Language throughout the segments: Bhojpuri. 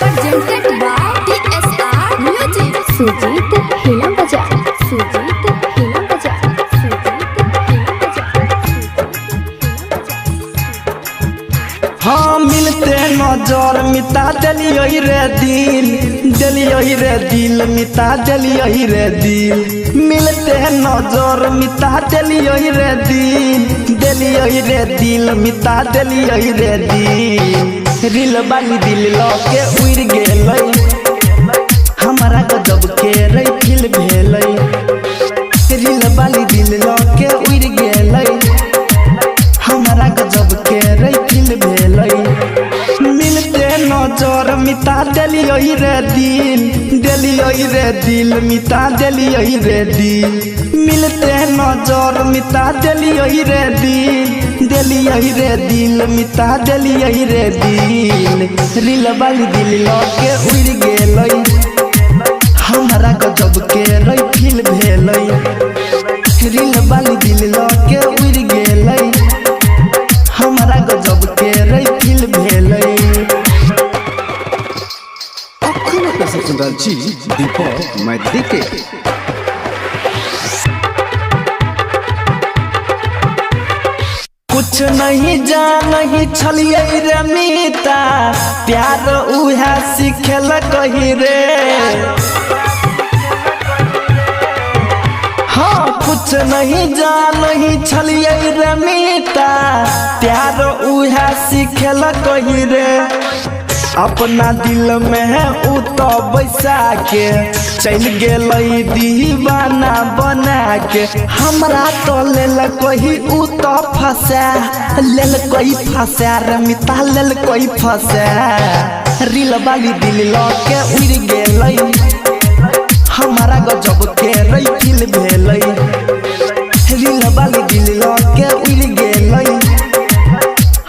presented by TSR Music. Sujit हिला बजा, सुजीत हिला बजा, सुजीत हिला बजा, हाँ मिलते नजर मिटा दिलियो रे दिल मिटा दिलियो रे दिल मिलते नजर मिटा दिलियो रे दिल मिटा दिलियो रे दिल रिल बाली दिल लके उड़ गेलै हमारा गजब के रे फिल भेलै रिल बाली दिल लके उड़ गेलै हमारा गजब के रे फिल भेलै मिलते नजर मिटा दिलियो रे दिल मिटा दिलियो रे दिल मिलते नजर मिटा दिलियो रे दिल मिटा दिलियो रे दिल रिल वाली दिल लके उड़ गेलै हमारा गजब के रे फिल भेलै रिल वाली दिल लके उड़ गेलै हमारा गजब के रे फिल भेलै जी दीपक मैं देखे कुछ नहीं जानही छलिए रे मीता प्यार उहे सिखेल कही रे हाँ कुछ नहीं जानही छलिए रे मीता प्यार उहे सिखेल कही रे अपना दिल में है उ तो बैसा के चल गेलै दीवाना बना के हमरा तो लेल कोई उ तो फसा लेल कोई फसा रे मिटा लेल कोई फसा रिल वाली दिल लके उड़ गेलै हमारा गजब के रे फिल भेलै रिल वाली दिल लके उड़ गेलै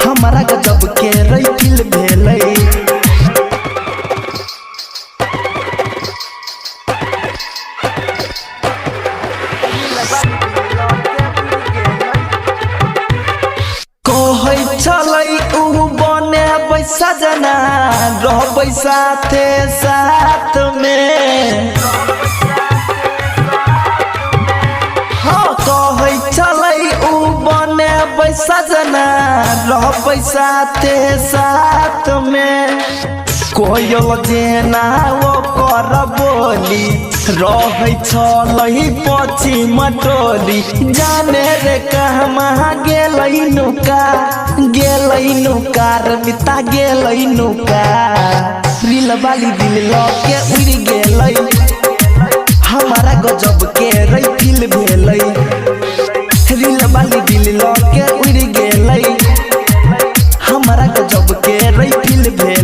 हमारा गजब के रे फिल भेलै चलै उ बने सजना रहबै साथे साथ में हाँ कहै चलै उ बने सजना रहबै साथे साथ में कोयल जेना वो कर बोली रहै छलै पछि मटोली जाने रे कहमा गेलै नुका रे मिटा गेलै नुका रिल वाली दिल लके उड़ गेलै हमारा गजब के रे फिल भेलै रिल वाली दिल लके उड़ गेलै हमारा गजब के रे फिल भेलै